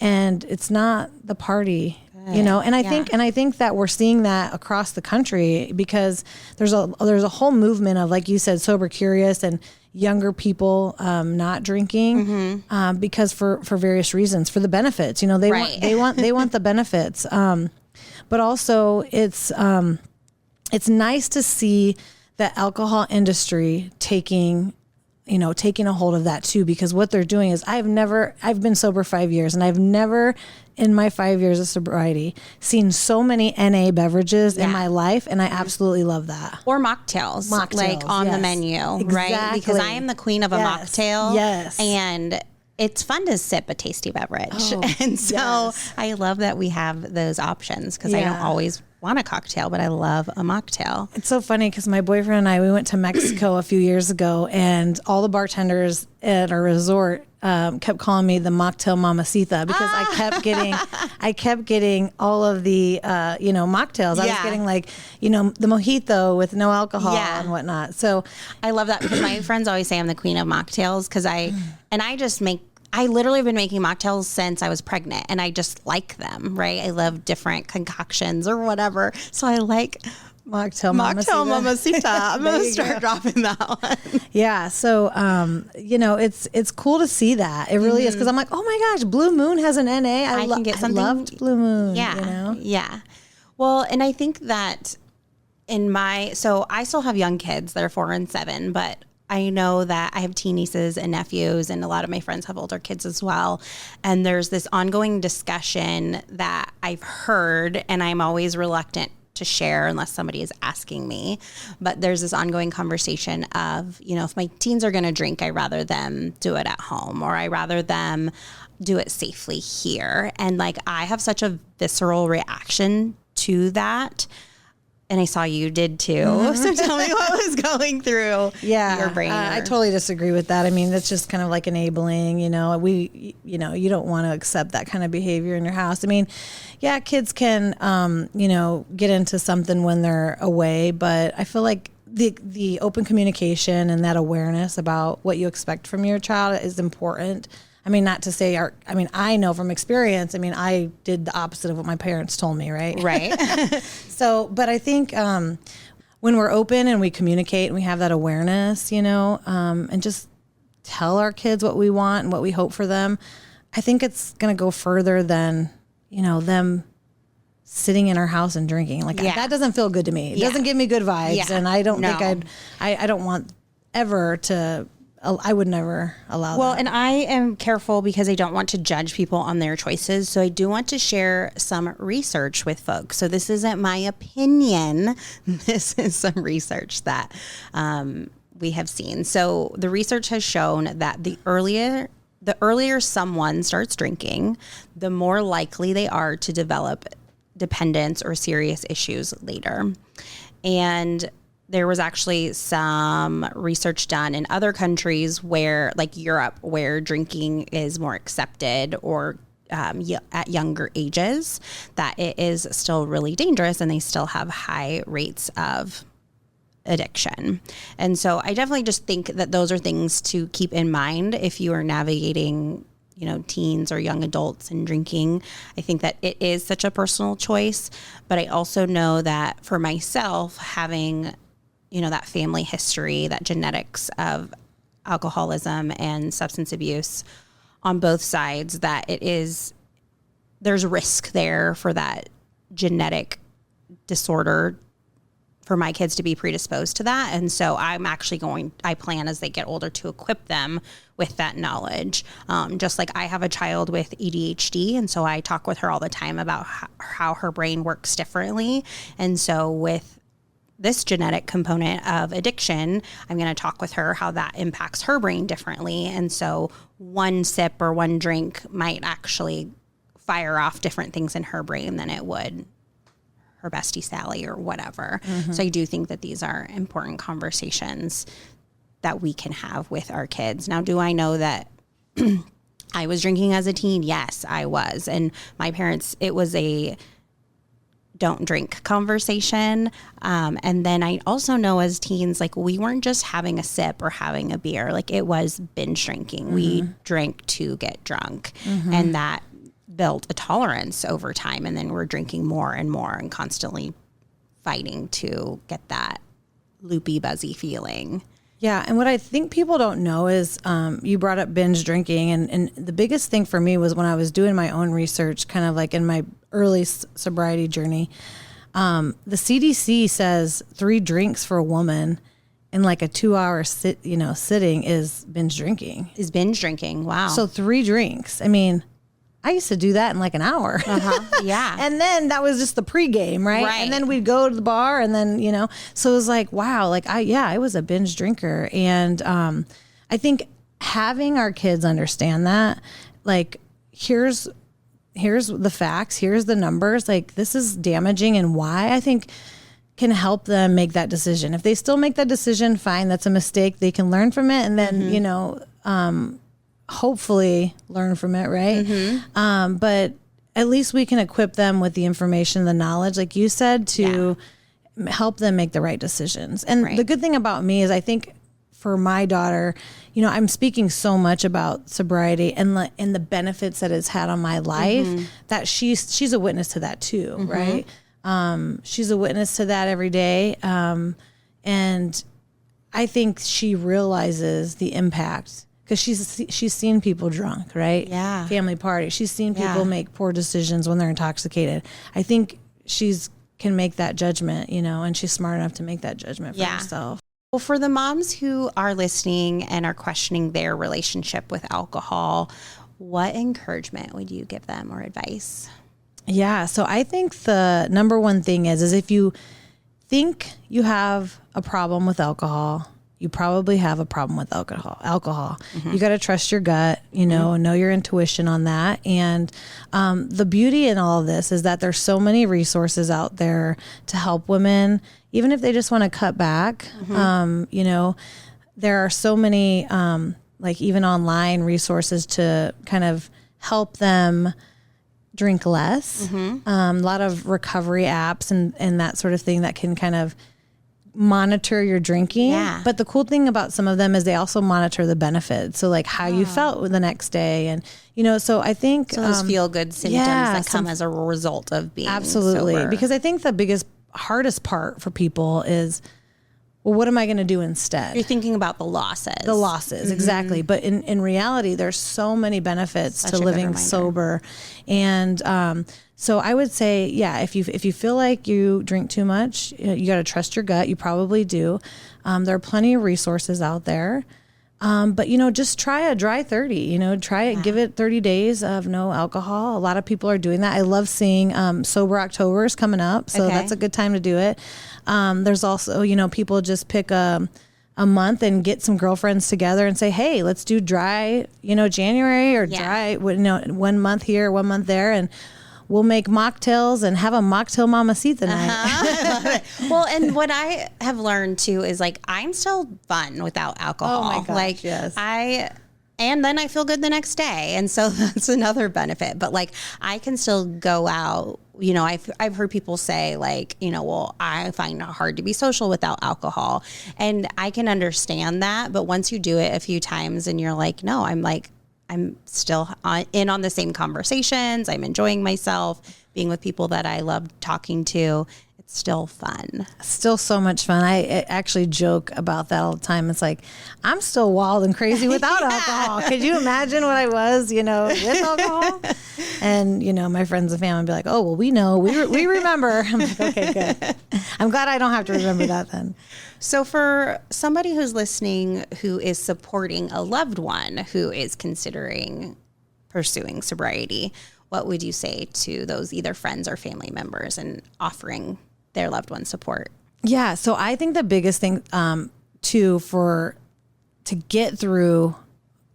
and it's not the party. You know, and I think that we're seeing that across the country, because there's a whole movement of, like you said, sober curious and younger people not drinking because for various reasons, for the benefits. You know, they want the benefits, but also it's nice to see the alcohol industry taking a hold of that too, because what they're doing is I've been sober 5 years, and I've never in my 5 years of sobriety seen so many NA beverages in my life. And I absolutely love that. Or mocktails like on the menu, right? Because I am the queen of a mocktail. Yes. And it's fun to sip a tasty beverage. And so I love that we have those options, because I don't always want a cocktail, but I love a mocktail. It's so funny because my boyfriend and I, we went to Mexico a few years ago, and all the bartenders at our resort kept calling me the mocktail mamacita, because I kept getting all of the mocktails. I was getting like, you know, the mojito with no alcohol and whatnot. So I love that, because my friends always say I'm the queen of mocktails, because I literally have been making mocktails since I was pregnant, and I just like them, right? I love different concoctions or whatever. So I like mocktail mamacita. I'm going to start dropping that one. Yeah. So, you know, it's cool to see that. It really is. Because I'm like, oh my gosh, Blue Moon has an NA. I loved Blue Moon. Yeah. You know? Yeah. Well, and I think that so I still have young kids. They're 4 and 7, but I know that I have teen nieces and nephews, and a lot of my friends have older kids as well. And there's this ongoing discussion that I've heard, and I'm always reluctant to share unless somebody is asking me. But there's this ongoing conversation of, you know, if my teens are going to drink, I rather them do it at home, or I rather them do it safely here. And like, I have such a visceral reaction to that. And I saw you did too. Mm-hmm. So tell me what was going through your brain. I totally disagree with that. I mean, that's just kind of like enabling, you know, you don't want to accept that kind of behavior in your house. I mean, yeah, kids can, you know, get into something when they're away, but I feel like the open communication and that awareness about what you expect from your child is important. I mean, not to say I know from experience, I did the opposite of what my parents told me, right? Right. So, but I think when we're open and we communicate and we have that awareness, you know, and just tell our kids what we want and what we hope for them, I think it's going to go further than, you know, them sitting in our house and drinking. Like, that doesn't feel good to me. It doesn't give me good vibes. And I don't think I don't want ever to... I would never allow that. Well, and I am careful because I don't want to judge people on their choices. So I do want to share some research with folks. So this isn't my opinion. This is some research that we have seen. So the research has shown that the earlier someone starts drinking, the more likely they are to develop dependence or serious issues later. And there was actually some research done in other countries where, like Europe, where drinking is more accepted or at younger ages, that it is still really dangerous and they still have high rates of addiction. And so I definitely just think that those are things to keep in mind if you are navigating, you know, teens or young adults and drinking. I think that it is such a personal choice, but I also know that for myself, having, you know, that family history, that genetics of alcoholism and substance abuse on both sides, that there's risk there for that genetic disorder for my kids to be predisposed to that. And so I plan as they get older to equip them with that knowledge. Just like I have a child with ADHD. And so I talk with her all the time about how her brain works differently. And so with this genetic component of addiction, I'm going to talk with her how that impacts her brain differently. And so one sip or one drink might actually fire off different things in her brain than it would her bestie Sally or whatever. Mm-hmm. So I do think that these are important conversations that we can have with our kids. Now, do I know that I was drinking as a teen? Yes, I was. And my parents, it was a don't drink conversation. And then I also know as teens, like we weren't just having a sip or having a beer, like it was binge drinking. Mm-hmm. We drank to get drunk. Mm-hmm. And that built a tolerance over time. And then we're drinking more and more and constantly fighting to get that loopy, buzzy feeling. Yeah. And what I think people don't know is you brought up binge drinking. And the biggest thing for me was when I was doing my own research, kind of like in my early sobriety journey, the CDC says 3 drinks for a woman in like a 2-hour sitting is binge drinking. Is binge drinking. Wow. So 3 drinks. I mean, I used to do that in like an hour. Uh-huh. Yeah. And then that was just the pregame, right? And then we'd go to the bar and then, you know, so it was like, wow, like I was a binge drinker. And I think having our kids understand that, like, here's the facts, here's the numbers, like this is damaging and why, I think can help them make that decision. If they still make that decision, fine, that's a mistake. They can learn from it and then, mm-hmm. you know, hopefully learn from it, right? Mm-hmm. But at least we can equip them with the information, the knowledge, like you said, to help them make the right decisions. And the good thing about me is I think for my daughter, you know, I'm speaking so much about sobriety and the benefits that it's had on my life, mm-hmm. that she's a witness to that too, mm-hmm. right? She's a witness to that every day. And I think she realizes the impact because she's seen people drunk, right? Yeah. Family party. She's seen people make poor decisions when they're intoxicated. I think can make that judgment, you know, and she's smart enough to make that judgment for herself. Well, for the moms who are listening and are questioning their relationship with alcohol, what encouragement would you give them or advice? Yeah. So I think the number one thing is if you think you have a problem with alcohol, you probably have a problem with alcohol. You got to trust your gut, know your intuition on that. And the beauty in all of this is that there's so many resources out there to help women, even if they just want to cut back. There are so many, like even online resources to kind of help them drink less. A lot of recovery apps and that sort of thing that can kind of monitor your drinking. Yeah. But the cool thing about some of them is they also monitor the benefits. So like how you felt the next day. And, so I think those feel good symptoms that come as a result of being sober. Because I think the hardest part for people is, well, what am I going to do instead? You're thinking about the losses. Exactly. But in reality, there's so many benefits to living sober. And so I would say, if you feel like you drink too much, you got to trust your gut. You probably do. There are plenty of resources out there. But, just try a dry 30, try it, give it 30 days of no alcohol. A lot of people are doing that. I love seeing Sober October is coming up. So that's a good time to do it. There's also, people just pick a month and get some girlfriends together and say, hey, let's do dry, January or dry, 1 month here, 1 month there. And we'll make mocktails and have a mocktail mamacita night. I love it. Well, and what I have learned too is like, I'm still fun without alcohol. Oh my gosh, yes. And then I feel good the next day. And so that's another benefit. But like, I can still go out. I've heard people say like, well, I find it hard to be social without alcohol. And I can understand that. But once you do it a few times and you're like, no, I'm still in on the same conversations. I'm enjoying myself, being with people that I love talking to. It's still fun. Still so much fun. I actually joke about that all the time. It's like, I'm still wild and crazy without alcohol. Could you imagine what I was, with alcohol? And, my friends and family would be like, oh, well, we know. We remember. I'm like, okay, good. I'm glad I don't have to remember that then. So for somebody who's listening who is supporting a loved one who is considering pursuing sobriety, what would you say to those either friends or family members and offering their loved one support? Yeah. So I think the biggest thing to get through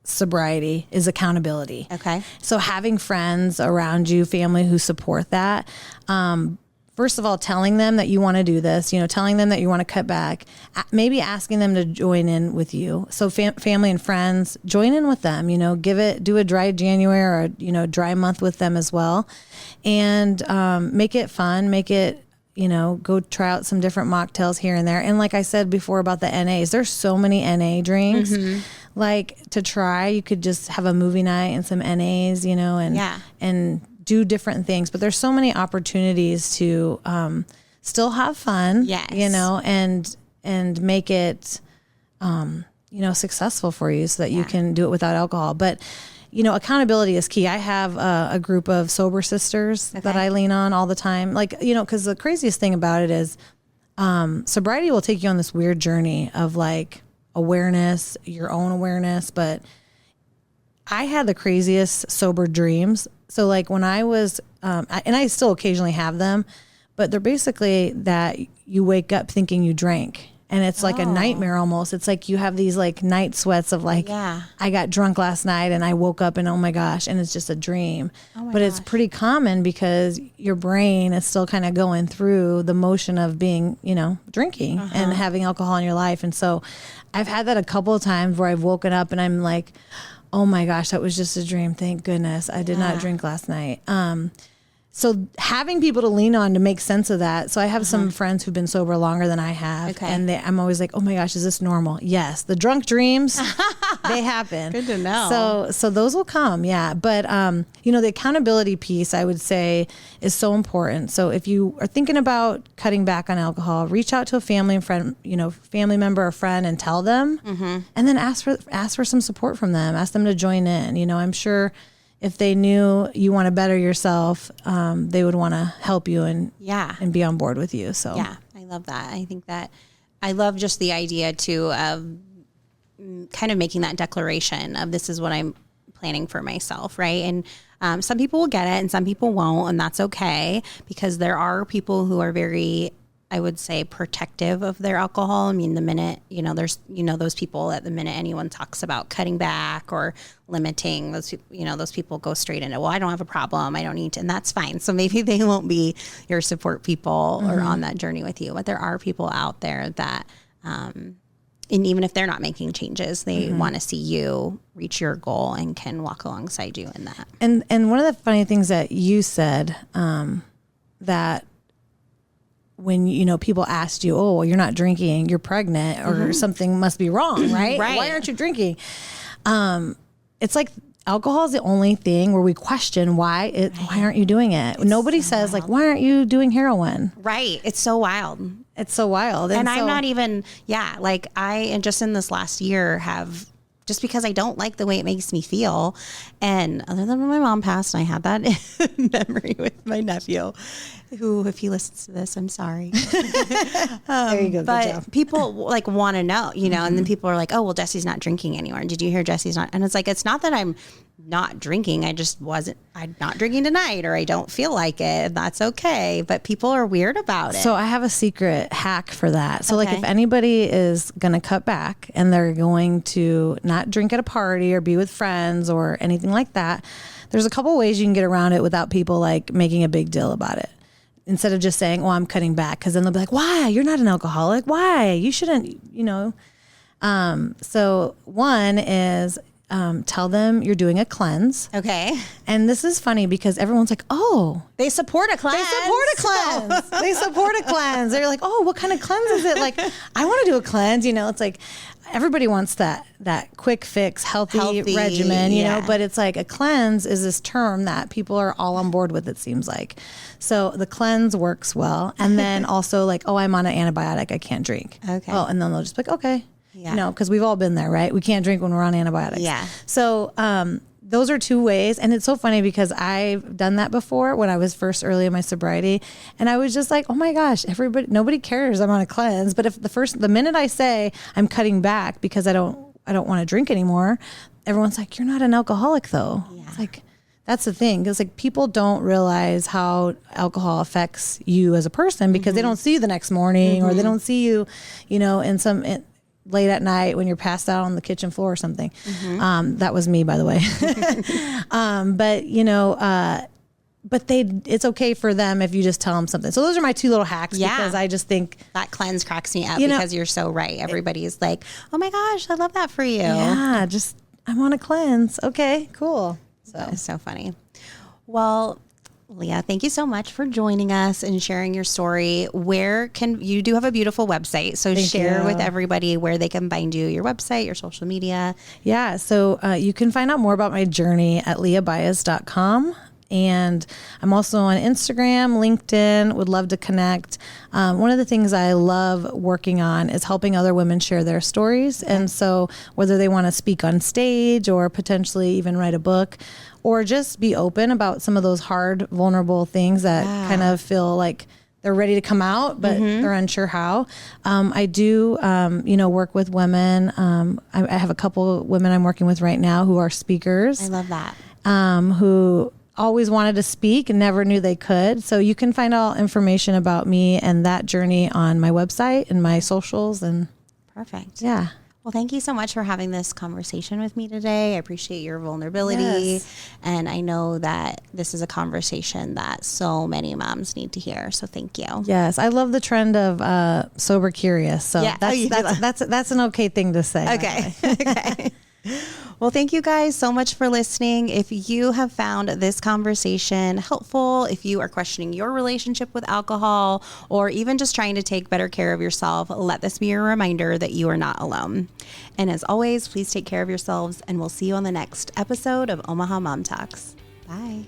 sobriety is accountability. Okay. So having friends around you, family who support that. First of all, telling them that you want to do this, telling them that you want to cut back, maybe asking them to join in with you. So family and friends, join in with them, do a dry January or, dry month with them as well. And make it fun, make it, go try out some different mocktails here and there. And like I said before about the NAs, there's so many NA drinks. Like to try, you could just have a movie night and some NAs, and do different things, but there's so many opportunities to still have fun, and make it, successful for you so that you can do it without alcohol. But, accountability is key. I have a group of sober sisters that I lean on all the time. Like, because the craziest thing about it is sobriety will take you on this weird journey of like awareness, your own awareness. But I had the craziest sober dreams. So like when I was, and I still occasionally have them, but they're basically that you wake up thinking you drank and it's like a nightmare almost. It's like you have these like night sweats of like, I got drunk last night and I woke up and oh my gosh, and it's just a dream. But it's pretty common because your brain is still kind of going through the motion of being, drinking and having alcohol in your life. And so I've had that a couple of times where I've woken up and I'm like, oh my gosh, that was just a dream. Thank goodness I did not drink last night. So having people to lean on to make sense of that. So I have some friends who've been sober longer than I have. Okay. And I'm always like, oh my gosh, is this normal? Yes. The drunk dreams, they happen. Good to know. So those will come. Yeah. But, the accountability piece I would say is so important. So if you are thinking about cutting back on alcohol, reach out to a family and friend, family member or friend and tell them, and then ask for some support from them. Ask them to join in. I'm sure if they knew you want to better yourself, they would want to help you and be on board with you. So yeah, I love that. I think that I love just the idea too of kind of making that declaration of this is what I'm planning for myself, right? And some people will get it and some people won't, and that's okay, because there are people who are very, I would say, protective of their alcohol. I mean, the minute, there's, those people at the minute anyone talks about cutting back or limiting, those people go straight into, well, I don't have a problem, I don't need to, and that's fine. So maybe they won't be your support people or on that journey with you, but there are people out there that, and even if they're not making changes, they want to see you reach your goal and can walk alongside you in that. And one of the funny things that you said, that when, people asked you, oh, well, you're not drinking, you're pregnant, or something must be wrong, right? Right. Why aren't you drinking? It's like alcohol is the only thing where we question why aren't you doing it? Nobody says wild. Why aren't you doing heroin? Right. It's so wild. It's so wild. And I'm not even, and just in this last year have, just because I don't like the way it makes me feel. And other than when my mom passed, I had that memory with my nephew, who, if he listens to this, I'm sorry. There you go. But good job. people want to know, and then people are like, oh, well, Jesse's not drinking anymore. Did you hear Jesse's not? And it's like, it's not that I'm not drinking. I'm not drinking tonight, or I don't feel like it. That's okay. But people are weird about it. So I have a secret hack for that. So if anybody is going to cut back and they're going to not drink at a party or be with friends or anything like that, there's a couple ways you can get around it without people making a big deal about it. Instead of just saying, I'm cutting back. Cause then they'll be like, why? You're not an alcoholic. Why? You shouldn't, So one is, tell them you're doing a cleanse. Okay. And this is funny because everyone's like, oh, they support a cleanse. They support a cleanse. They're like, oh, what kind of cleanse is it? Like, I want to do a cleanse. It's like everybody wants that quick fix, healthy regimen, you know, but it's like a cleanse is this term that people are all on board with, it seems like. So the cleanse works well. And then also I'm on an antibiotic, I can't drink. Okay. Oh, and then they'll just be like, okay. Yeah. Because we've all been there, right? We can't drink when we're on antibiotics. Yeah. So those are two ways. And it's so funny because I've done that before when I was first early in my sobriety. And I was just like, oh my gosh, nobody cares I'm on a cleanse. But if the minute I say I'm cutting back because I don't want to drink anymore, everyone's like, you're not an alcoholic though. Yeah. It's like, that's the thing. It's like people don't realize how alcohol affects you as a person because they don't see you the next morning or they don't see you, late at night when you're passed out on the kitchen floor or something. That was me, by the way. But it's okay for them if you just tell them something. So those are my two little hacks because I just think that cleanse cracks me up because you're so right. Everybody's like, oh my gosh, I love that for you. Yeah, I'm on a cleanse. Okay, cool. So it's so funny. Well, Leia, thank you so much for joining us and sharing your story. You do have a beautiful website, so share with everybody where they can find you, your website, your social media. Yeah, so you can find out more about my journey at leiabaez.com. And I'm also on Instagram, LinkedIn, would love to connect. One of the things I love working on is helping other women share their stories. And so whether they want to speak on stage or potentially even write a book or just be open about some of those hard, vulnerable things that kind of feel like they're ready to come out, but they're unsure how. I do, work with women. I have a couple women I'm working with right now who are speakers. I love that. Who always wanted to speak and never knew they could. So you can find all information about me and that journey on my website and my socials. And perfect. Yeah. Well, thank you so much for having this conversation with me today. I appreciate your vulnerability. Yes. And I know that this is a conversation that so many moms need to hear. So thank you. Yes. I love the trend of sober curious. So yeah. that's an okay thing to say. Okay. Okay. Well, thank you guys so much for listening. If you have found this conversation helpful, if you are questioning your relationship with alcohol, or even just trying to take better care of yourself, let this be a reminder that you are not alone. And as always, please take care of yourselves, and we'll see you on the next episode of Omaha Mom Talks. Bye.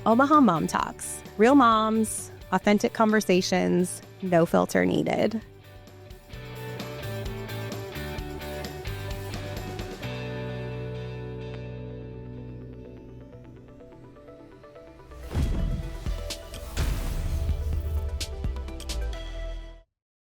Omaha Mom Talks. Real moms, authentic conversations, no filter needed.